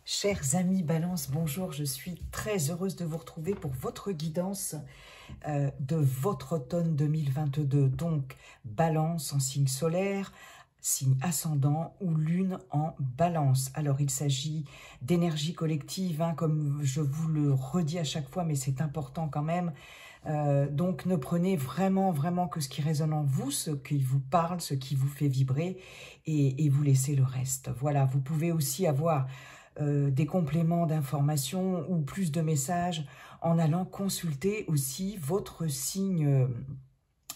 Chers amis Balance, bonjour, je suis très heureuse de vous retrouver pour votre guidance de votre automne 2022. Donc, Balance en signe solaire, signe ascendant ou lune en Balance. Alors, il s'agit d'énergie collective, hein, comme je vous le redis à chaque fois, mais c'est important quand même. Donc, ne prenez vraiment que ce qui résonne en vous, ce qui vous parle, ce qui vous fait vibrer, et vous laissez le reste. Voilà, vous pouvez aussi avoir des compléments d'informations ou plus de messages en allant consulter aussi votre signe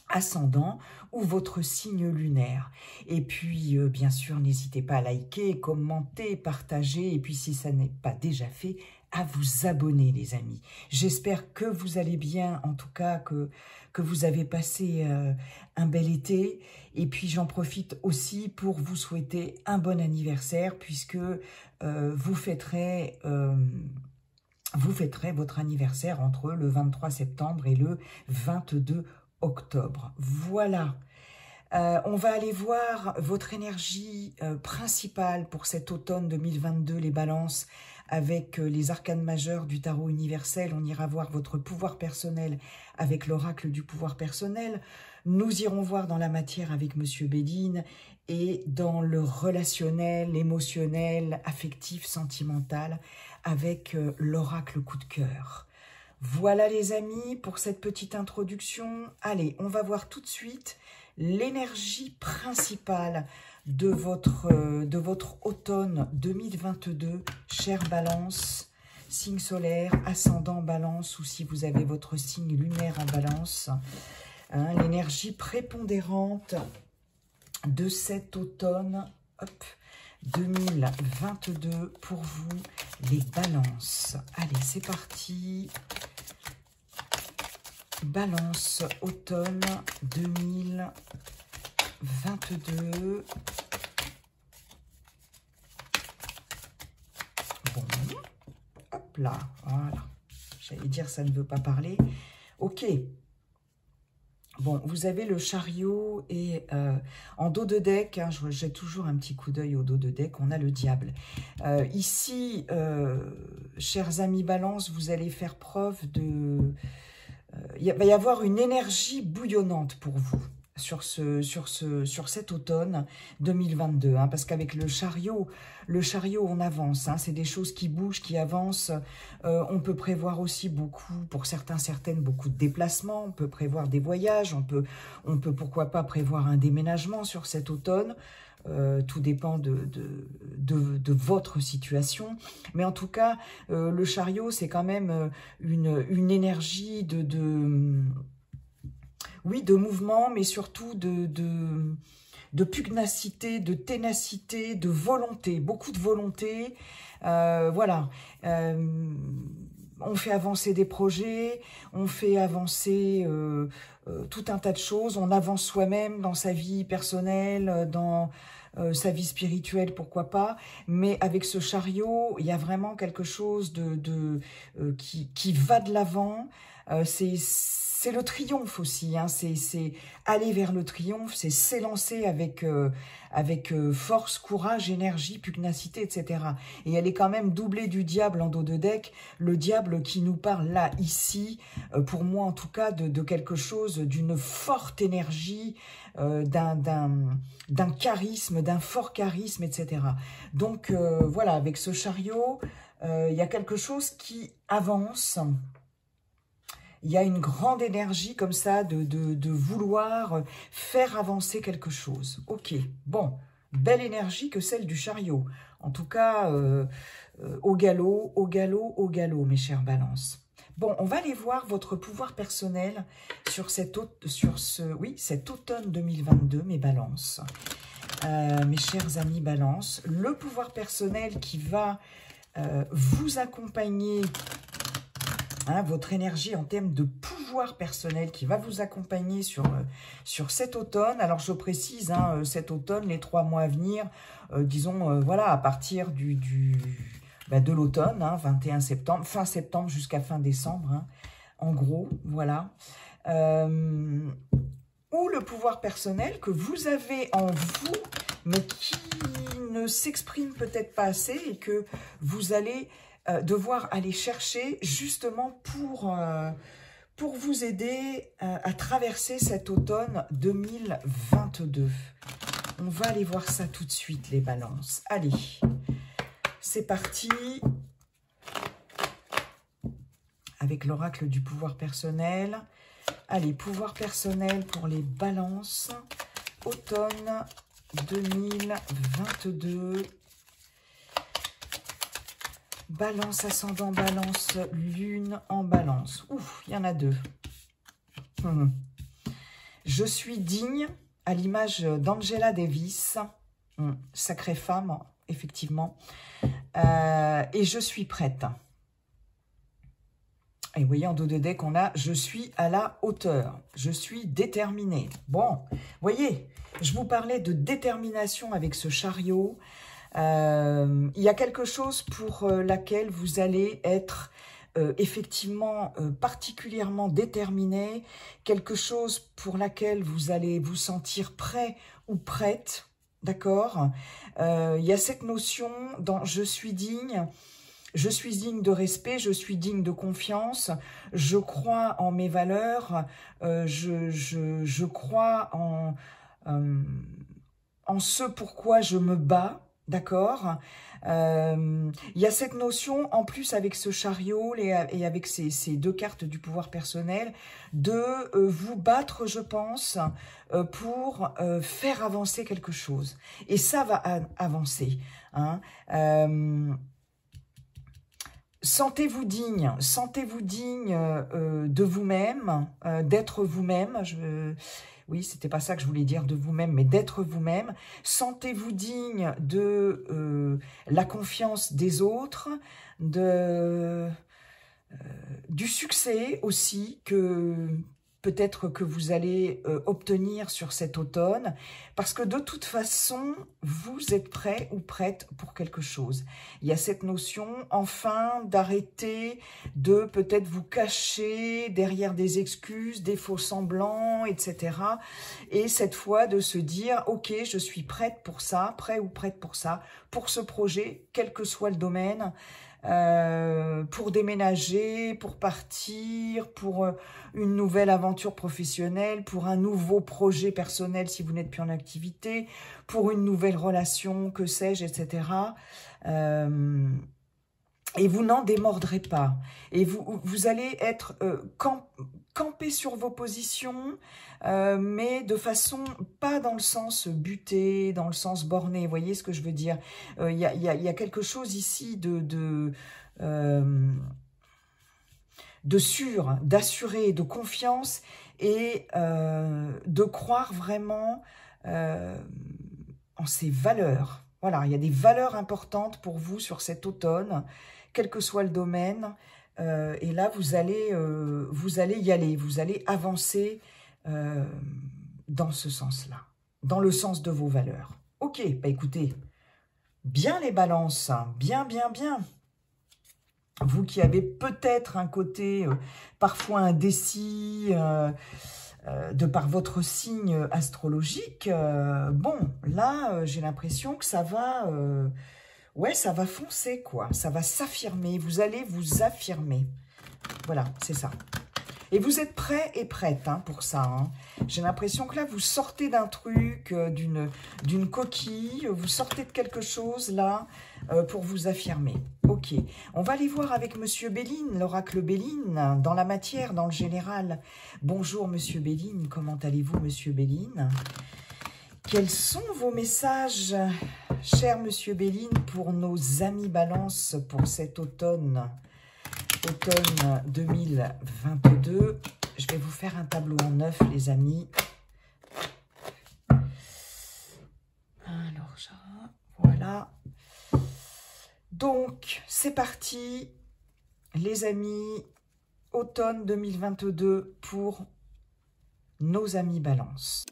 ascendant ou votre signe lunaire. Et puis, bien sûr, n'hésitez pas à liker, commenter, partager, et puis si ça n'est pas déjà fait, à vous abonner, les amis. J'espère que vous allez bien, en tout cas, que vous avez passé un bel été. Et puis, j'en profite aussi pour vous souhaiter un bon anniversaire, puisque vous fêterez votre anniversaire entre le 23 septembre et le 22 octobre. Voilà. On va aller voir votre énergie principale pour cet automne 2022, les balances, avec les arcanes majeurs du tarot universel. On ira voir votre pouvoir personnel avec l'oracle du pouvoir personnel. Nous irons voir dans la matière avec Monsieur Béline et dans le relationnel, émotionnel, affectif, sentimental avec l'oracle coup de cœur. Voilà les amis pour cette petite introduction. Allez, on va voir tout de suite l'énergie principale de votre automne 2022, chère Balance, signe solaire, ascendant Balance, ou si vous avez votre signe lunaire en Balance, hein, l'énergie prépondérante de cet automne 2022 pour vous, les balances. Allez, c'est parti. Balance automne 2022. Bon, hop là, voilà. J'allais dire ça ne veut pas parler. Ok. Bon, vous avez le chariot et en dos de deck, hein, j'ai toujours un petit coup d'œil au dos de deck, on a le diable. Ici, chers amis Balance, vous allez faire preuve de... il va y avoir une énergie bouillonnante pour vous sur cet automne 2022, hein, parce qu'avec le chariot, on avance, hein, c'est des choses qui bougent, qui avancent. On peut prévoir aussi beaucoup, pour certaines, beaucoup de déplacements. On peut prévoir des voyages. On peut pourquoi pas prévoir un déménagement sur cet automne. Tout dépend de votre situation. Mais en tout cas, le chariot, c'est quand même une énergie oui, de mouvement, mais surtout de pugnacité, de ténacité, de volonté, beaucoup de volonté. Voilà. On fait avancer des projets, on fait avancer tout un tas de choses. On avance soi-même dans sa vie personnelle, dans sa vie spirituelle, pourquoi pas. Mais avec ce chariot, il y a vraiment quelque chose qui va de l'avant. C'est le triomphe aussi, hein. C'est aller vers le triomphe, c'est s'élancer avec force, courage, énergie, pugnacité, etc. Et elle est quand même doublée du diable en dos de deck, le diable qui nous parle là, ici, pour moi en tout cas, de quelque chose, d'une forte énergie, d'un charisme, d'un fort charisme, etc. Donc voilà, avec ce chariot, il y a quelque chose qui avance. Il y a une grande énergie comme ça de vouloir faire avancer quelque chose. Ok, bon, belle énergie que celle du chariot. En tout cas, au galop, mes chères balances. Bon, on va aller voir votre pouvoir personnel sur cet automne 2022, mes balances. Mes chers amis balances, le pouvoir personnel qui va vous accompagner... Hein, votre énergie en termes de pouvoir personnel qui va vous accompagner sur cet automne. Alors, je précise, hein, cet automne, les 3 mois à venir, disons, voilà, à partir de l'automne, hein, 21 septembre, fin septembre jusqu'à fin décembre, hein, en gros, voilà. Ou le pouvoir personnel que vous avez en vous, mais qui ne s'exprime peut-être pas assez et que vous allez devoir aller chercher justement pour vous aider à traverser cet automne 2022. On va aller voir ça tout de suite, les balances. Allez, c'est parti. Avec l'oracle du pouvoir personnel. Allez, pouvoir personnel pour les balances. Automne 2022. Balance, ascendant, balance, lune en balance. Ouf, il y en a deux. Je suis digne, à l'image d'Angela Davis. Sacrée femme, effectivement. Et je suis prête. Et vous voyez, en dos de deck, on a « Je suis à la hauteur ». Je suis déterminée. Bon, vous voyez, je vous parlais de détermination avec ce chariot. Il y a quelque chose pour laquelle vous allez être effectivement particulièrement déterminé, quelque chose pour laquelle vous allez vous sentir prêt ou prête, d'accord? Il y a cette notion dans « je suis digne ». Je suis digne de respect, je suis digne de confiance, je crois en mes valeurs, je crois en ce pourquoi je me bats, d'accord? Il y a cette notion, en plus avec ce chariot et avec ces deux cartes du pouvoir personnel, de vous battre, je pense, pour faire avancer quelque chose. Et ça va avancer, hein. Sentez-vous digne de vous-même, d'être vous-même. Oui, c'était pas ça que je voulais dire de vous-même, mais d'être vous-même. Sentez-vous digne de la confiance des autres, du succès aussi que peut-être que vous allez obtenir sur cet automne, parce que de toute façon, vous êtes prêt ou prête pour quelque chose. Il y a cette notion, enfin, d'arrêter de peut-être vous cacher derrière des excuses, des faux semblants, etc. Et cette fois, de se dire, ok, je suis prête pour ça, prêt ou prête pour ça, pour ce projet, quel que soit le domaine, pour déménager, pour partir, pour une nouvelle aventure professionnelle, pour un nouveau projet personnel si vous n'êtes plus en activité, pour une nouvelle relation, que sais-je, etc. Et vous n'en démordrez pas. Et vous allez être campé sur vos positions, mais de façon, pas dans le sens buté, dans le sens borné. Vous voyez ce que je veux dire? Il y a quelque chose ici de sûr, d'assuré, de confiance et de croire vraiment en ses valeurs. Voilà, il y a des valeurs importantes pour vous sur cet automne, quel que soit le domaine. Et là, vous allez y aller, vous allez avancer dans ce sens-là, dans le sens de vos valeurs. Ok, bah écoutez, bien les balances, bien, bien, bien. Vous qui avez peut-être un côté parfois indécis, de par votre signe astrologique, bon, là, j'ai l'impression que ça va, ouais, ça va foncer, quoi. Ça va s'affirmer, vous allez vous affirmer. Voilà, c'est ça. Et vous êtes prêts et prêtes hein, pour ça. Hein. J'ai l'impression que là, vous sortez d'un truc, d'une coquille, vous sortez de quelque chose, là, pour vous affirmer. Ok, on va aller voir avec Monsieur Béline, l'oracle Béline, dans la matière, dans le général. Bonjour Monsieur Béline, comment allez-vous Monsieur Béline? Quels sont vos messages, cher Monsieur Béline, pour nos amis Balance pour cet automne? Automne 2022. Je vais vous faire un tableau en neuf, les amis. Alors, voilà. Donc, c'est parti, les amis. Automne 2022 pour nos amis Balance.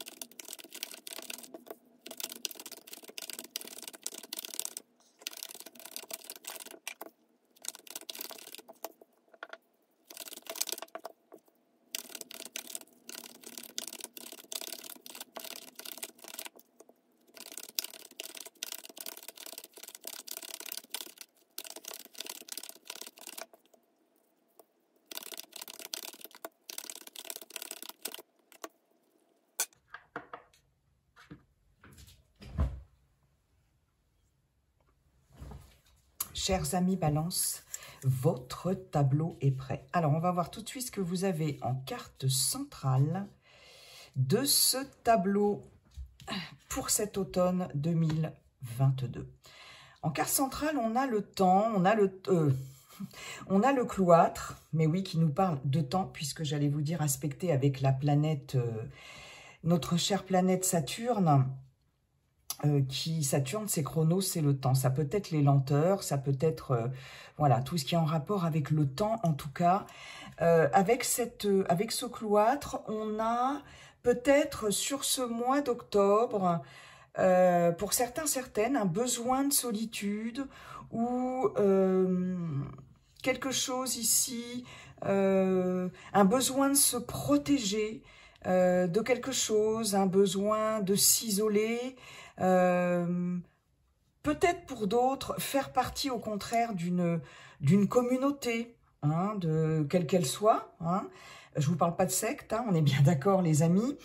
chers amis Balance, votre tableau est prêt. Alors, on va voir tout de suite ce que vous avez en carte centrale de ce tableau pour cet automne 2022. En carte centrale, on a le temps, on a le cloître, mais oui, qui nous parle de temps, puisque j'allais vous dire aspecté avec la planète, notre chère planète Saturne, Saturne, c'est Chronos, c'est le temps. Ça peut être les lenteurs, ça peut être, voilà, tout ce qui est en rapport avec le temps, en tout cas. Avec ce cloître, on a peut-être sur ce mois d'octobre, pour certains, certaines, un besoin de solitude ou quelque chose ici, un besoin de se protéger de quelque chose, un besoin de s'isoler, peut-être pour d'autres, faire partie au contraire d'une communauté, hein, quelle qu'elle soit. Hein. Je ne vous parle pas de secte, hein, on est bien d'accord les amis.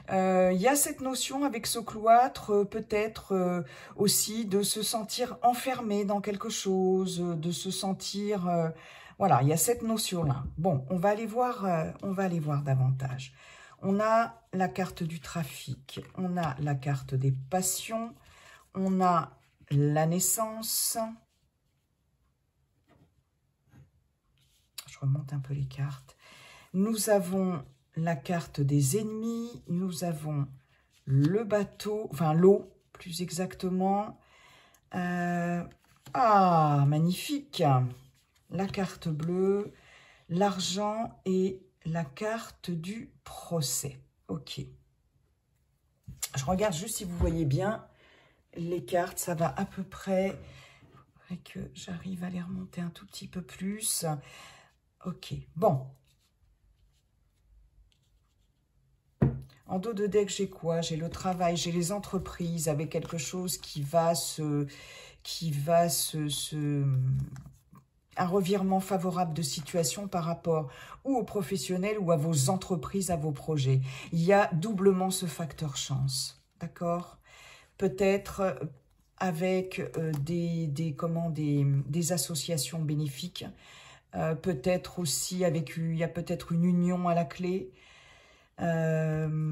Il y a cette notion avec ce cloître, peut-être aussi de se sentir enfermé dans quelque chose, de se sentir... voilà, il y a cette notion-là. Bon, on va aller voir davantage. On a la carte du trafic, on a la carte des passions, on a la naissance. Je remonte un peu les cartes. Nous avons la carte des ennemis, nous avons le bateau, enfin l'eau plus exactement. Ah, magnifique! La carte bleue, l'argent et la carte du procès. Ok. Je regarde juste si vous voyez bien les cartes. Ça va à peu près. Il faudrait que j'arrive à les remonter un tout petit peu plus. Ok. Bon. En dos de deck, j'ai quoi? J'ai le travail, j'ai les entreprises avec quelque chose qui va un revirement favorable de situation par rapport ou aux professionnels ou à vos entreprises, à vos projets. Il y a doublement ce facteur chance, d'accord? Peut-être avec des associations bénéfiques, peut-être aussi il y a peut-être une union à la clé. Je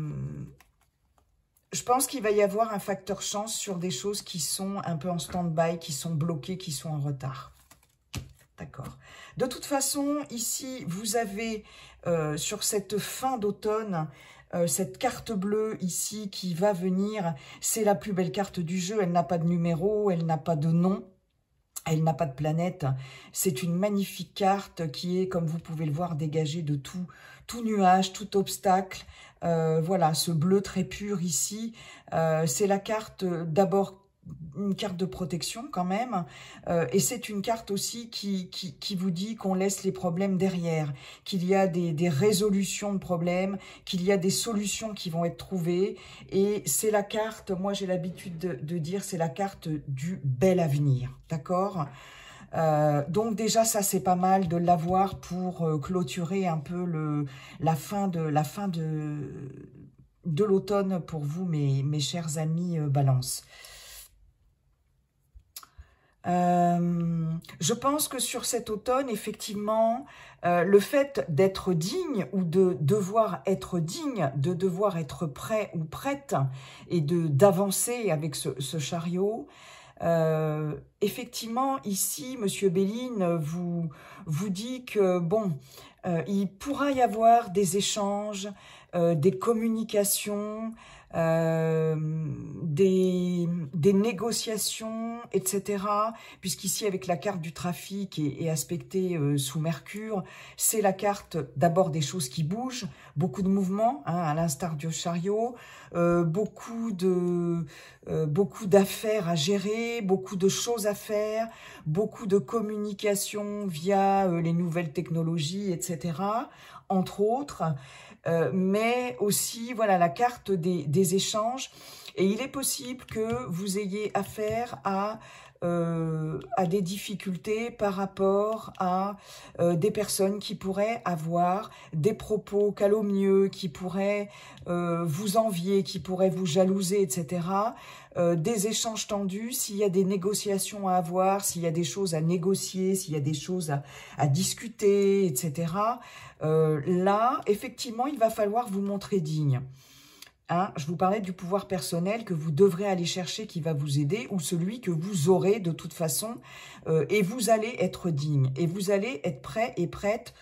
pense qu'il va y avoir un facteur chance sur des choses qui sont un peu en stand-by, qui sont bloquées, qui sont en retard. D'accord. De toute façon, ici, vous avez sur cette fin d'automne, cette carte bleue ici qui va venir. C'est la plus belle carte du jeu. Elle n'a pas de numéro, elle n'a pas de nom, elle n'a pas de planète. C'est une magnifique carte qui est, comme vous pouvez le voir, dégagée de tout nuage, tout obstacle. Voilà, ce bleu très pur ici. C'est la carte d'abord une carte de protection quand même, et c'est une carte aussi qui vous dit qu'on laisse les problèmes derrière, qu'il y a des résolutions de problèmes, qu'il y a des solutions qui vont être trouvées, et c'est la carte, moi j'ai l'habitude de dire, c'est la carte du bel avenir, d'accord? Donc déjà ça c'est pas mal de l'avoir pour clôturer un peu la fin de l'automne pour vous mes chers amis Balance. Je pense que sur cet automne, effectivement, le fait d'être digne ou de devoir être digne, de devoir être prêt ou prête et d'avancer avec ce chariot, effectivement, ici, Monsieur Béline vous dit que, bon, il pourra y avoir des échanges, des communications, des négociations, etc. Puisqu'ici, avec la carte du trafic et aspectée sous Mercure, c'est la carte d'abord des choses qui bougent, beaucoup de mouvements, hein, à l'instar du chariot, beaucoup d'affaires à gérer, beaucoup de choses à faire, beaucoup de communication via les nouvelles technologies, etc., entre autres. Mais aussi, voilà, la carte des échanges. Et il est possible que vous ayez affaire à à des difficultés par rapport à des personnes qui pourraient avoir des propos calomnieux, qui pourraient vous envier, qui pourraient vous jalouser, etc. Des échanges tendus, s'il y a des négociations à avoir, s'il y a des choses à négocier, s'il y a des choses à discuter, etc. Là, effectivement, il va falloir vous montrer digne. Hein, je vous parlais du pouvoir personnel que vous devrez aller chercher qui va vous aider ou celui que vous aurez de toute façon et vous allez être digne et vous allez être prêt et prête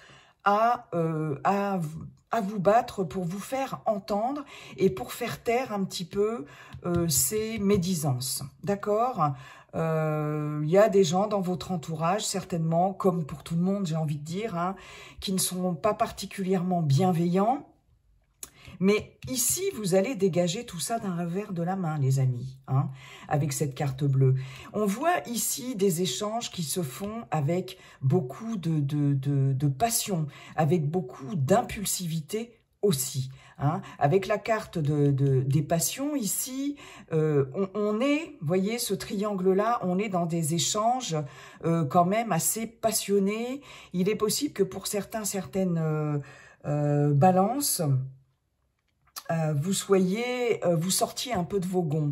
à vous battre pour vous faire entendre et pour faire taire un petit peu ces médisances. D'accord ? Il y a des gens dans votre entourage, certainement, comme pour tout le monde, j'ai envie de dire, hein, qui ne sont pas particulièrement bienveillants. Mais ici, vous allez dégager tout ça d'un revers de la main, les amis, hein, avec cette carte bleue. On voit ici des échanges qui se font avec beaucoup de passion, avec beaucoup d'impulsivité aussi. Hein. Avec la carte des passions, ici, on est, vous voyez, ce triangle-là, on est dans des échanges quand même assez passionnés. Il est possible que pour certaines balances, vous sortiez un peu de vos gonds.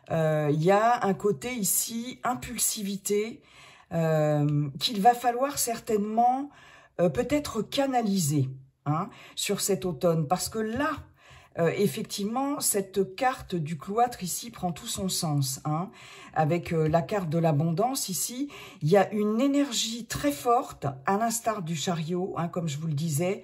Il y a un côté ici, impulsivité, qu'il va falloir certainement peut-être canaliser hein, sur cet automne. Parce que là, effectivement, cette carte du cloître ici prend tout son sens. Hein. Avec la carte de l'abondance ici, il y a une énergie très forte, à l'instar du chariot, hein, comme je vous le disais,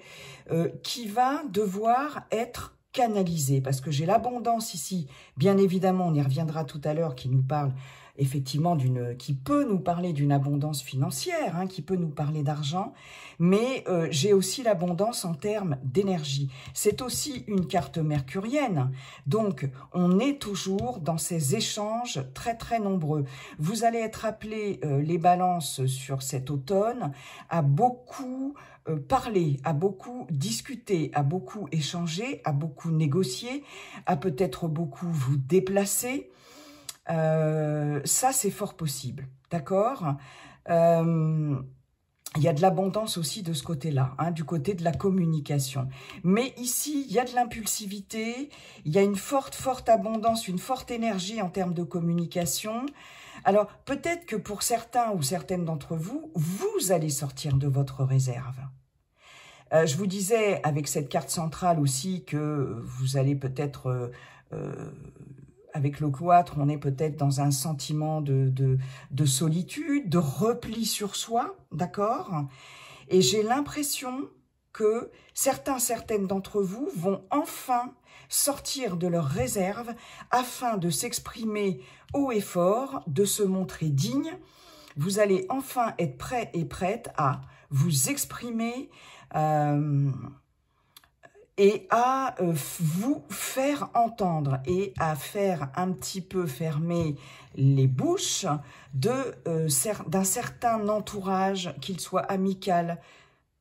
qui va devoir être canalisé, parce que j'ai l'abondance ici, bien évidemment, on y reviendra tout à l'heure, qui nous parle effectivement qui peut nous parler d'une abondance financière, hein, qui peut nous parler d'argent, mais j'ai aussi l'abondance en termes d'énergie. C'est aussi une carte mercurienne, donc on est toujours dans ces échanges très très nombreux. Vous allez être appelés, les balances sur cet automne, à beaucoup parler, à beaucoup discuter, à beaucoup échanger, à beaucoup négocier, à peut-être beaucoup vous déplacer. Ça, c'est fort possible, d'accord ? Il y a de l'abondance aussi de ce côté-là, hein, du côté de la communication. Mais ici, il y a de l'impulsivité, il y a une forte abondance, une forte énergie en termes de communication. Alors, peut-être que pour certains ou certaines d'entre vous, vous allez sortir de votre réserve. Je vous disais, avec cette carte centrale aussi, que vous allez peut-être... avec le cloître, on est peut-être dans un sentiment de solitude, de repli sur soi, d'accord? Et j'ai l'impression que certaines d'entre vous vont enfin sortir de leur réserve afin de s'exprimer haut et fort, de se montrer digne. Vous allez enfin être prêts et prêtes à vous exprimer et à vous faire entendre et à faire un petit peu fermer les bouches d'un certain entourage, qu'il soit amical,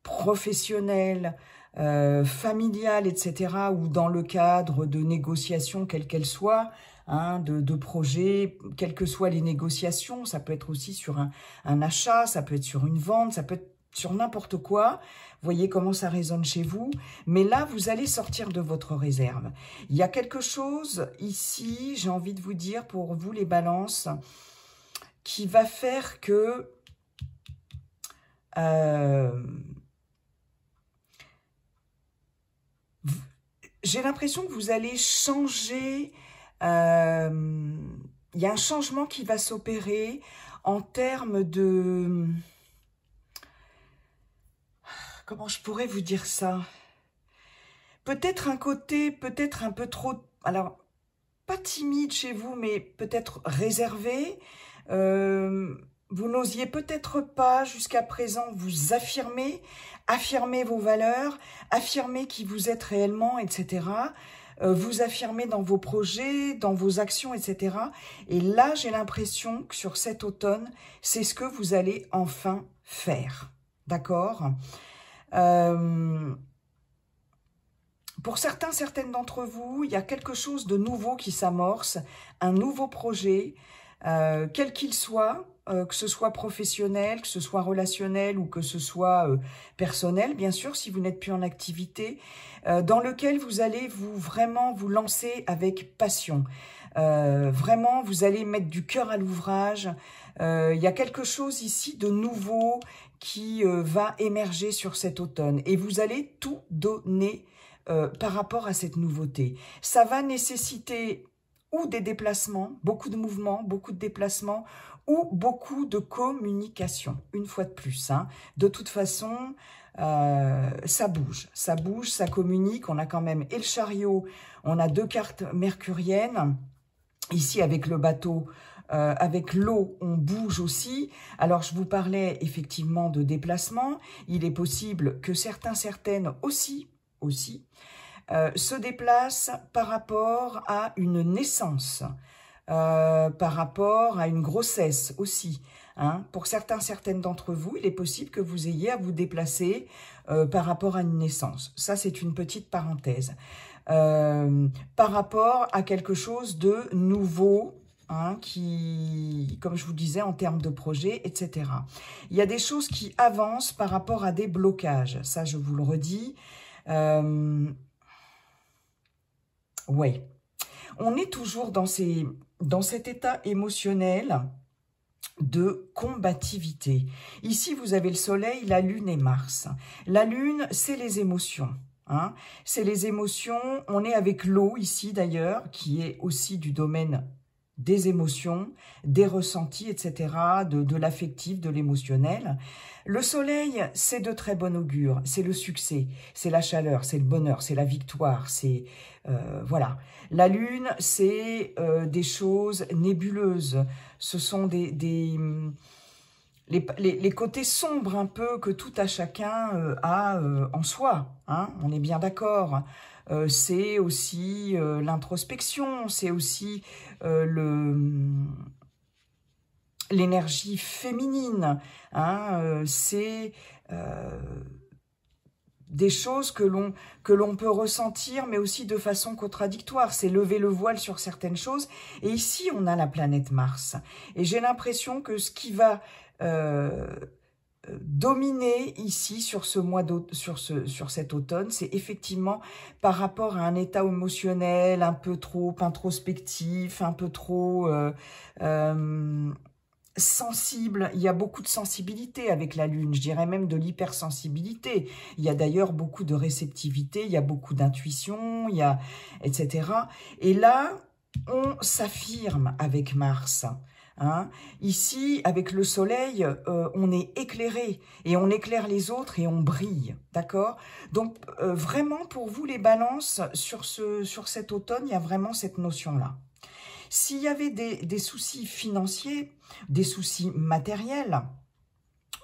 professionnel, familial, etc., ou dans le cadre de négociations, quelles qu'elles soient, hein, de projets, quelles que soient les négociations. Ça peut être aussi sur un achat, ça peut être sur une vente, ça peut être sur n'importe quoi. Voyez comment ça résonne chez vous. Mais là, vous allez sortir de votre réserve. Il y a quelque chose ici, j'ai envie de vous dire, pour vous les balances, qui va faire que j'ai l'impression que vous allez changer. Il y a un changement qui va s'opérer en termes de... Comment je pourrais vous dire ça? Peut-être un côté, peut-être un peu trop... Alors, pas timide chez vous, mais peut-être réservé. Vous n'osiez peut-être pas jusqu'à présent vous affirmer vos valeurs, affirmer qui vous êtes réellement, etc. Vous affirmer dans vos projets, dans vos actions, etc. Et là, j'ai l'impression que sur cet automne, c'est ce que vous allez enfin faire. D'accord ? Pour certaines d'entre vous, il y a quelque chose de nouveau qui s'amorce, un nouveau projet, quel qu'il soit, que ce soit professionnel, que ce soit relationnel ou que ce soit personnel, bien sûr, si vous n'êtes plus en activité, dans lequel vous allez vraiment vous lancer avec passion. Vraiment, vous allez mettre du cœur à l'ouvrage. Il y a quelque chose ici de nouveau qui va émerger sur cet automne. Et vous allez tout donner par rapport à cette nouveauté. Ça va nécessiter ou des déplacements, beaucoup de mouvements, beaucoup de déplacements, ou beaucoup de communication, une fois de plus. Hein. De toute façon, ça bouge, ça communique. On a quand même et le chariot, on a 2 cartes mercuriennes. Ici, avec le bateau, avec l'eau, on bouge aussi. Alors, je vous parlais effectivement de déplacement. Il est possible que certaines aussi, se déplacent par rapport à une naissance, par rapport à une grossesse aussi. Hein. Pour certaines d'entre vous, il est possible que vous ayez à vous déplacer par rapport à une naissance. Ça, c'est une petite parenthèse. Par rapport à quelque chose de nouveau, hein, qui, comme je vous disais, en termes de projet, etc. Il y a des choses qui avancent par rapport à des blocages. Ça, je vous le redis. Oui, on est toujours dans cet état émotionnel de combativité. Ici, vous avez le soleil, la lune et Mars. La lune, c'est les émotions. Hein. C'est les émotions. On est avec l'eau ici, d'ailleurs, qui est aussi du domaine des émotions, des ressentis, etc., de l'affectif, de l'émotionnel. Le soleil, c'est de très bon augure, c'est le succès, c'est la chaleur, c'est le bonheur, c'est la victoire, c'est... voilà. La lune, c'est des choses nébuleuses, ce sont les côtés sombres un peu que tout à chacun a en soi, hein, on est bien d'accord. C'est aussi l'introspection, c'est aussi l'énergie féminine, hein, c'est des choses que l'on peut ressentir, mais aussi de façon contradictoire. C'est lever le voile sur certaines choses. Et ici, on a la planète Mars. Et j'ai l'impression que ce qui va dominer ici sur ce sur cet automne, c'est effectivement par rapport à un état émotionnel un peu trop introspectif, un peu trop sensible. Il y a beaucoup de sensibilité avec la lune, je dirais même de l'hypersensibilité. Il y a d'ailleurs beaucoup de réceptivité, il y a beaucoup d'intuition, il y a etc. Et là, on s'affirme avec Mars. Hein. Ici, avec le soleil, on est éclairé et on éclaire les autres et on brille, d'accord? Donc, vraiment, pour vous, les balances, sur cet automne, il y a vraiment cette notion-là. S'il y avait des soucis financiers, des soucis matériels,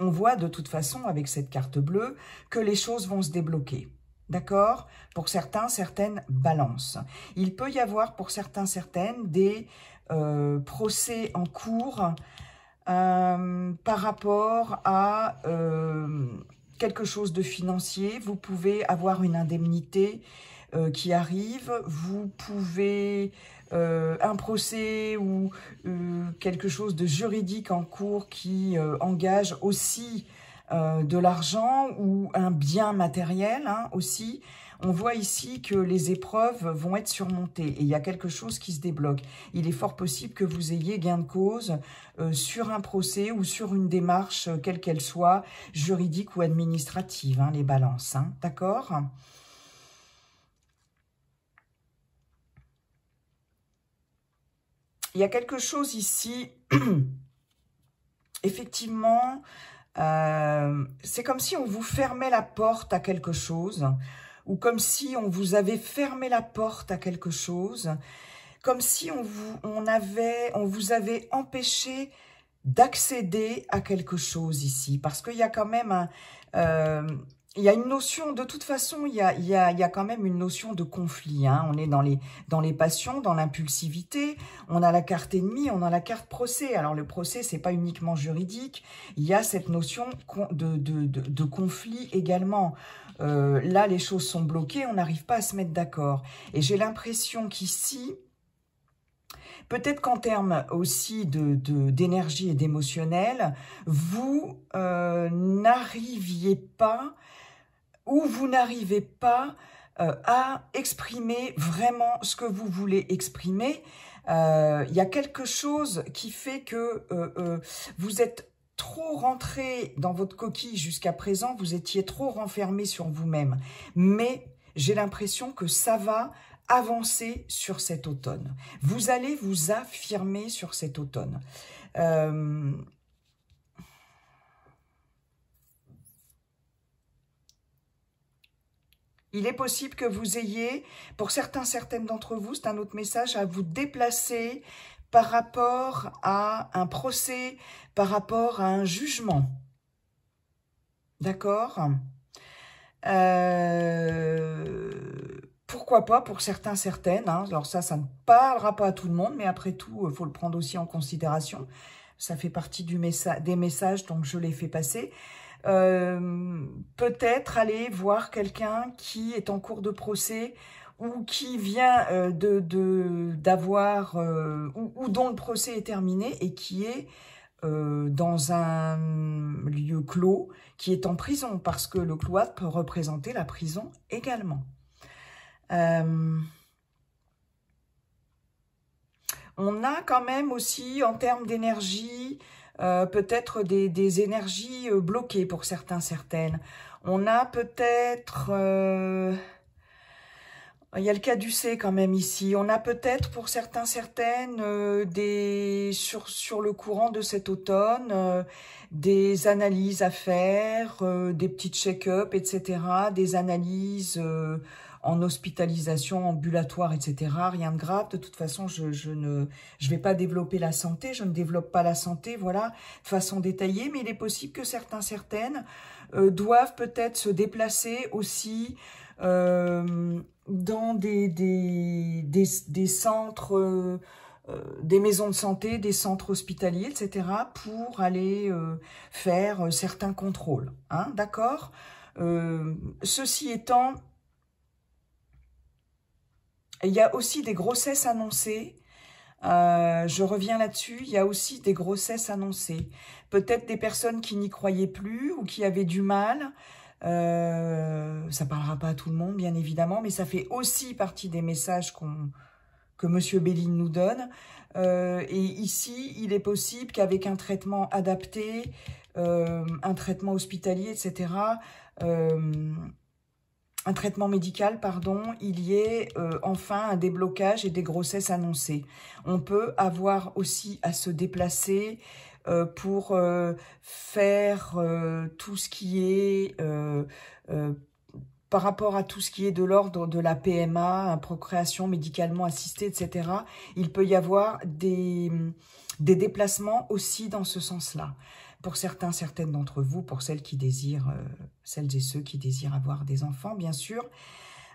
on voit de toute façon, avec cette carte bleue, que les choses vont se débloquer. D'accord? Pour certaines balances. Il peut y avoir pour certaines des procès en cours par rapport à quelque chose de financier. Vous pouvez avoir une indemnité qui arrive. Vous pouvez un procès ou quelque chose de juridique en cours qui engage aussi de l'argent ou un bien matériel, hein, aussi. On voit ici que les épreuves vont être surmontées et il y a quelque chose qui se débloque. Il est fort possible que vous ayez gain de cause sur un procès ou sur une démarche, quelle qu'elle soit, juridique ou administrative, hein, les balances. Hein, d'accord ? Il y a quelque chose ici, effectivement, c'est comme si on vous fermait la porte à quelque chose, ou comme si on vous avait fermé la porte à quelque chose, comme si on vous avait empêché d'accéder à quelque chose ici, parce qu'il y a quand même il y a une notion, de toute façon, il y a quand même une notion de conflit. Hein. On est dans les passions, dans l'impulsivité. On a la carte ennemie, on a la carte procès. Alors, le procès, c'est pas uniquement juridique. Il y a cette notion de conflit également. Là, les choses sont bloquées, on n'arrive pas à se mettre d'accord. Et j'ai l'impression qu'ici, Peut-être qu'en termes aussi d'énergie et d'émotionnel, vous n'arriviez pas, ou vous n'arrivez pas à exprimer vraiment ce que vous voulez exprimer. Il y a quelque chose qui fait que vous êtes trop rentré dans votre coquille jusqu'à présent, vous étiez trop renfermé sur vous-même. Mais j'ai l'impression que ça va avancer sur cet automne. Vous allez vous affirmer sur cet automne. Il est possible que vous ayez, pour certaines d'entre vous, c'est un autre message, à vous déplacer par rapport à un procès, par rapport à un jugement. D'accord ? Pourquoi pas pour certaines, hein. Alors ça ne parlera pas à tout le monde, mais après tout, il faut le prendre aussi en considération. Ça fait partie des messages, donc je les fais passer. Peut-être aller voir quelqu'un qui est en cours de procès ou qui vient d'avoir ou dont le procès est terminé et qui est dans un lieu clos, qui est en prison, parce que le cloître peut représenter la prison également. On a quand même aussi, en termes d'énergie, peut-être des énergies bloquées pour certaines. On a peut-être... il y a le caducée quand même ici. On a peut-être pour certaines, sur le courant de cet automne, des analyses à faire, des petites check-up, etc. Des analyses en hospitalisation, ambulatoire, etc. Rien de grave. De toute façon, je vais pas développer la santé. Je ne développe pas la santé, voilà, de façon détaillée. Mais il est possible que certaines doivent peut-être se déplacer aussi dans des centres, des maisons de santé, des centres hospitaliers, etc., pour aller faire certains contrôles. Hein, d'accord ? Ceci étant, il y a aussi des grossesses annoncées. Je reviens là-dessus, il y a aussi des grossesses annoncées. Peut-être des personnes qui n'y croyaient plus ou qui avaient du mal. Ça parlera pas à tout le monde, bien évidemment, mais ça fait aussi partie des messages que Monsieur Béline nous donne. Et ici, il est possible qu'avec un traitement adapté, un traitement hospitalier, etc., un traitement médical, pardon, il y ait enfin un déblocage et des grossesses annoncées. On peut avoir aussi à se déplacer pour faire tout ce qui est, par rapport à tout ce qui est de l'ordre de la PMA, procréation médicalement assistée, etc. Il peut y avoir des déplacements aussi dans ce sens-là. Pour certaines d'entre vous, pour celles qui désirent, celles et ceux qui désirent avoir des enfants, bien sûr.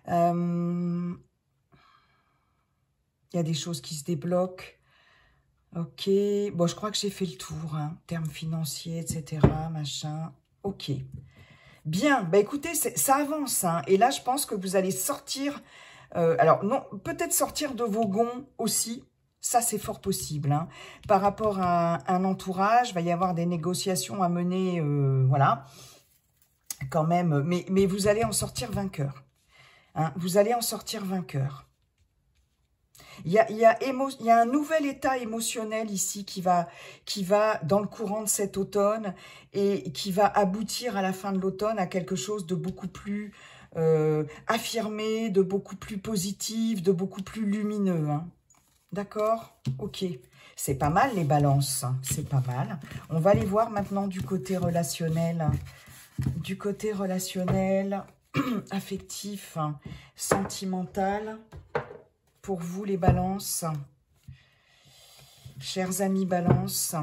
Il y a des choses qui se débloquent. Ok, bon, je crois que j'ai fait le tour, hein, termes financiers, etc., machin. Ok. Bien, bah écoutez, ça avance, hein, et là, je pense que vous allez sortir, alors non, peut-être sortir de vos gonds aussi. Ça, c'est fort possible. Hein. Par rapport à un entourage, il va y avoir des négociations à mener, voilà, quand même. Mais vous allez en sortir vainqueur. Hein. Vous allez en sortir vainqueur. Il y a un nouvel état émotionnel ici qui va dans le courant de cet automne et qui va aboutir à la fin de l'automne à quelque chose de beaucoup plus affirmé, de beaucoup plus positif, de beaucoup plus lumineux. Hein. D'accord? Ok. C'est pas mal les balances, c'est pas mal. On va aller voir maintenant du côté relationnel. Du côté relationnel, affectif, sentimental. Pour vous les balances. Chers amis balances.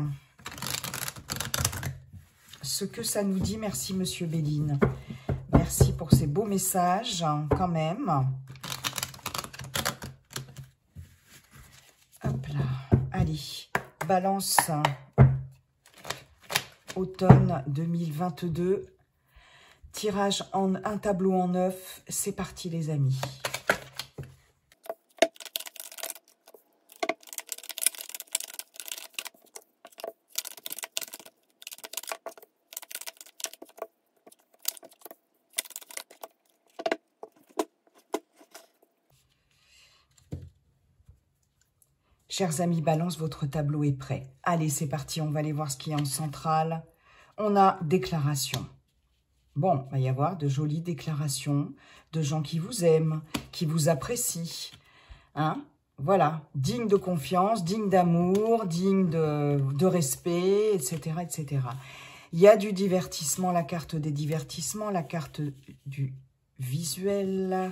Ce que ça nous dit, merci Monsieur Béline. Merci pour ces beaux messages, quand même. Hop là, allez, balance automne 2022, tirage en un tableau en 9, c'est parti les amis. Chers amis Balance, votre tableau est prêt. Allez, c'est parti, on va aller voir ce qu'il y a en centrale. On a déclaration. Bon, il va y avoir de jolies déclarations de gens qui vous aiment, qui vous apprécient. Hein? Voilà, digne de confiance, digne d'amour, digne de respect, etc., etc. Il y a du divertissement, la carte des divertissements, la carte du visuel.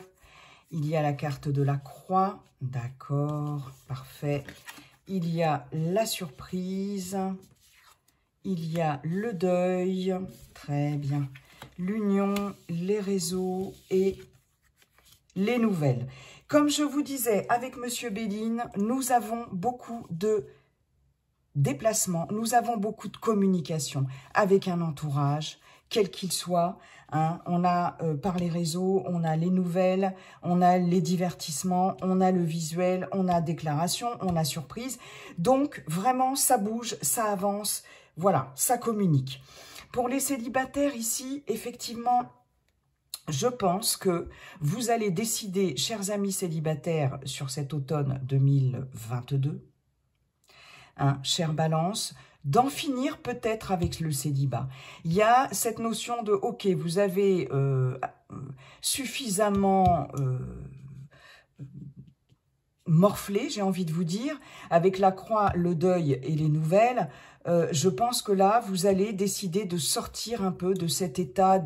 Il y a la carte de la croix. D'accord, parfait. Il y a la surprise. Il y a le deuil. Très bien. L'union, les réseaux et les nouvelles. Comme je vous disais, avec Monsieur Béline, nous avons beaucoup de déplacements, nous avons beaucoup de communication avec un entourage, quel qu'il soit. Hein. On a par les réseaux, on a les nouvelles, on a les divertissements, on a le visuel, on a déclaration, on a surprise. Donc, vraiment, ça bouge, ça avance, voilà, ça communique. Pour les célibataires ici, effectivement, je pense que vous allez décider, chers amis célibataires, sur cet automne 2022, hein, chère Balance, d'en finir peut-être avec le célibat. Il y a cette notion de, ok, vous avez suffisamment morflé, j'ai envie de vous dire, avec la croix, le deuil et les nouvelles. Je pense que là, vous allez décider de sortir un peu de cet état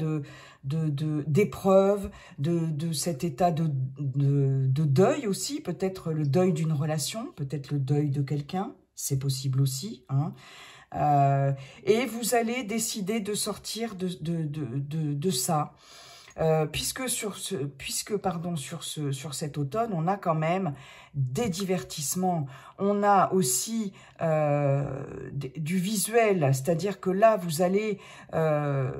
d'épreuve, de cet état de deuil aussi, peut-être le deuil d'une relation, peut-être le deuil de quelqu'un, c'est possible aussi, hein. Et vous allez décider de sortir de ça. Puisque sur cet automne, on a quand même des divertissements, on a aussi du visuel, c'est-à-dire que là, vous allez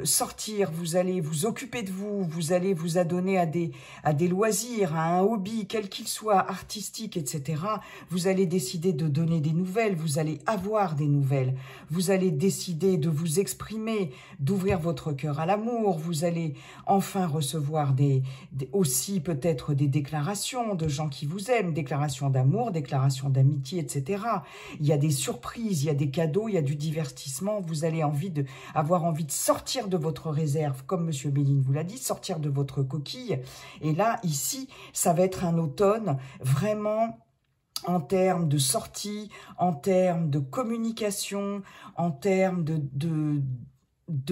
sortir, vous allez vous occuper de vous, vous allez vous adonner à des loisirs, à un hobby, quel qu'il soit, artistique, etc. Vous allez décider de donner des nouvelles, vous allez avoir des nouvelles, vous allez décider de vous exprimer, d'ouvrir votre cœur à l'amour, vous allez enfin recevoir aussi peut-être des déclarations de gens qui vous aiment, déclarations d'amour, déclarations d'amitié, etc. Il y a des surprises, il y a des cadeaux, il y a du divertissement. Vous allez avoir envie de sortir de votre réserve, comme Monsieur Béline vous l'a dit, sortir de votre coquille. Et là, ici, ça va être un automne vraiment en termes de sortie, en termes de communication, en termes de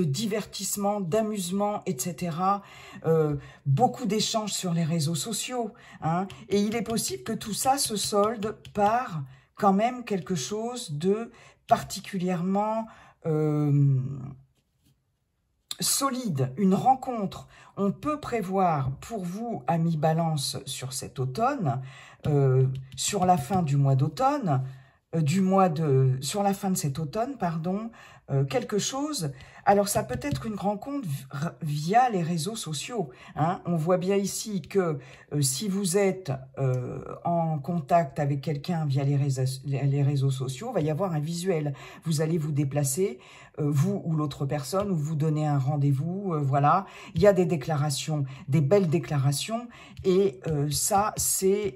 divertissement, d'amusement, etc. Beaucoup d'échanges sur les réseaux sociaux. Hein, et il est possible que tout ça se solde par quand même quelque chose de particulièrement solide, une rencontre. On peut prévoir pour vous, amis Balance, sur cet automne, sur la fin du mois d'automne, sur la fin de cet automne, pardon, quelque chose. Alors, ça peut être une rencontre via les réseaux sociaux. Hein. On voit bien ici que si vous êtes en contact avec quelqu'un via les réseaux sociaux, il va y avoir un visuel. Vous allez vous déplacer, vous ou l'autre personne, ou vous donner un rendez-vous, voilà. Il y a des déclarations, des belles déclarations, et ça, c'est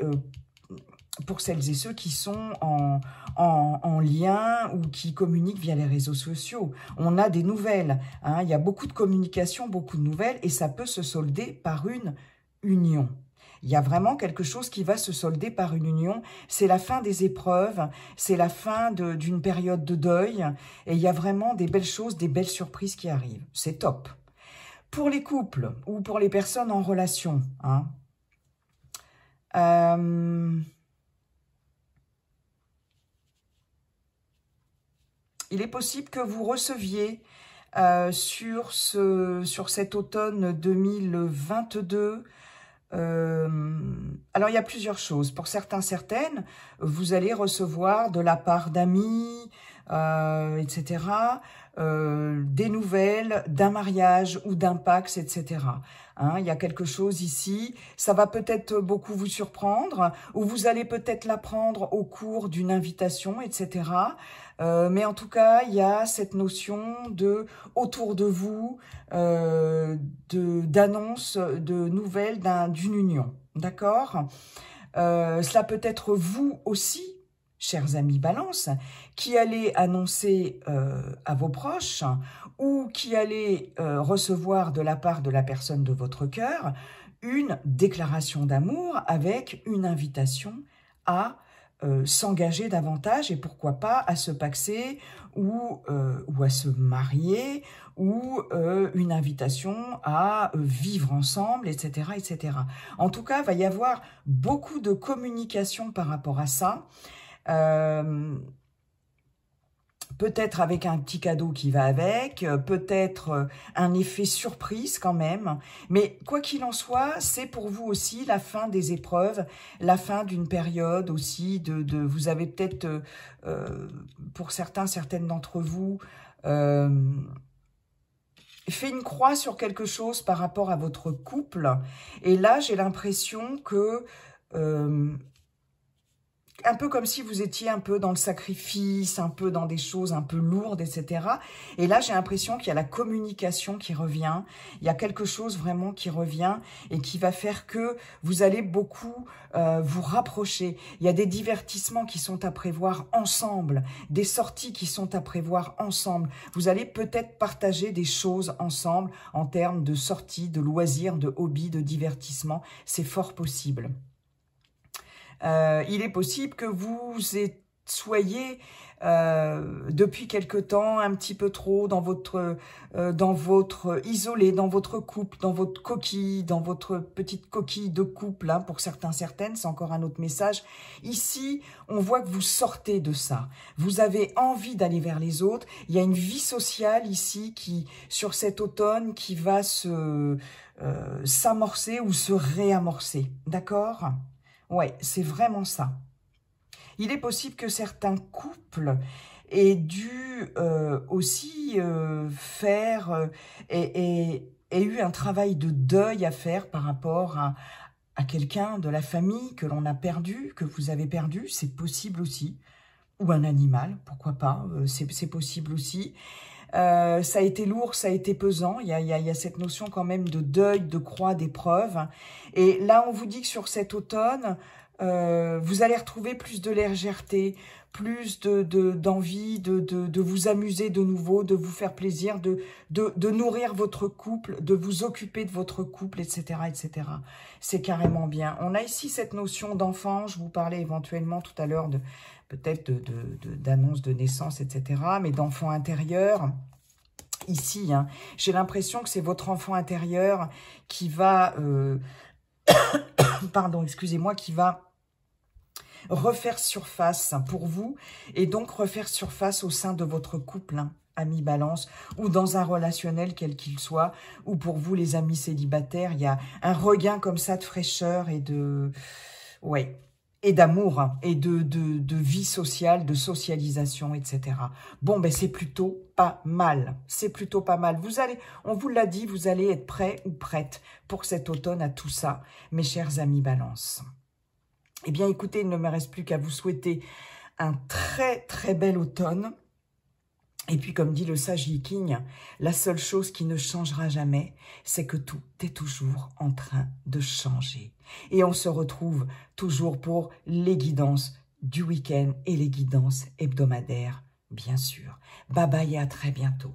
pour celles et ceux qui sont en lien ou qui communiquent via les réseaux sociaux. On a des nouvelles, hein, il y a beaucoup de communication, beaucoup de nouvelles, et ça peut se solder par une union. Il y a vraiment quelque chose qui va se solder par une union. C'est la fin des épreuves, c'est la fin d'une période de deuil, et il y a vraiment des belles choses, des belles surprises qui arrivent. C'est top. Pour les couples ou pour les personnes en relation, hein, il est possible que vous receviez sur cet automne 2022, alors il y a plusieurs choses. Pour certaines, vous allez recevoir de la part d'amis, etc., des nouvelles d'un mariage ou d'un Pax, etc. Hein, il y a quelque chose ici, ça va peut-être beaucoup vous surprendre, ou vous allez peut-être l'apprendre au cours d'une invitation, etc. Mais en tout cas, il y a cette notion autour de vous, d'annonce, de nouvelles d'une union, d'accord? Cela peut être vous aussi, chers amis Balance, qui allez annoncer à vos proches ou qui allez recevoir de la part de la personne de votre cœur une déclaration d'amour avec une invitation à s'engager davantage et pourquoi pas à se paxer ou à se marier ou une invitation à vivre ensemble, etc., etc. En tout cas, il va y avoir beaucoup de communication par rapport à ça. Peut-être avec un petit cadeau qui va avec, peut-être un effet surprise quand même. Mais quoi qu'il en soit, c'est pour vous aussi la fin des épreuves, la fin d'une période aussi. Vous avez peut-être, pour certaines d'entre vous, fait une croix sur quelque chose par rapport à votre couple. Et là, j'ai l'impression que... un peu comme si vous étiez un peu dans le sacrifice, un peu dans des choses un peu lourdes, etc. Et là, j'ai l'impression qu'il y a la communication qui revient. Il y a quelque chose vraiment qui revient et qui va faire que vous allez beaucoup vous rapprocher. Il y a des divertissements qui sont à prévoir ensemble, des sorties qui sont à prévoir ensemble. Vous allez peut-être partager des choses ensemble en termes de sorties, de loisirs, de hobbies, de divertissements. C'est fort possible. Il est possible que vous soyez depuis quelque temps un petit peu trop dans votre isolé, dans votre couple, dans votre coquille, dans votre petite coquille de couple. Hein, pour certaines, c'est encore un autre message. Ici, on voit que vous sortez de ça. Vous avez envie d'aller vers les autres. Il y a une vie sociale ici sur cet automne qui va s'amorcer ou se réamorcer. D'accord ? Ouais, c'est vraiment ça. Il est possible que certains couples aient dû aussi faire aient eu un travail de deuil à faire par rapport à quelqu'un de la famille que l'on a perdu, que vous avez perdu, c'est possible aussi. Ou un animal, pourquoi pas, c'est possible aussi. Ça a été lourd, ça a été pesant, il y a cette notion quand même de deuil, de croix, d'épreuve. Et là, on vous dit que sur cet automne, vous allez retrouver plus de légèreté, plus d'envie de vous amuser de nouveau, de vous faire plaisir, de nourrir votre couple, de vous occuper de votre couple, etc., etc. C'est carrément bien. On a ici cette notion d'enfant, je vous parlais éventuellement tout à l'heure peut-être d'annonce de naissance, etc., mais d'enfant intérieur. Ici, hein, j'ai l'impression que c'est votre enfant intérieur qui va, pardon, excusez-moi, qui va refaire surface pour vous et donc refaire surface au sein de votre couple, hein, amis Balance, ou dans un relationnel quel qu'il soit, ou pour vous les amis célibataires, il y a un regain comme ça de fraîcheur et de... ouais. Et d'amour, hein, et de vie sociale, de socialisation, etc. Bon, ben c'est plutôt pas mal. C'est plutôt pas mal. On vous l'a dit, vous allez être prêts ou prêtes pour cet automne à tout ça, mes chers amis Balance. Eh bien, écoutez, il ne me reste plus qu'à vous souhaiter un très, très bel automne. Et puis, comme dit le sage Yiking, la seule chose qui ne changera jamais, c'est que tout est toujours en train de changer. Et on se retrouve toujours pour les guidances du week-end et les guidances hebdomadaires, bien sûr. Bye bye et à très bientôt.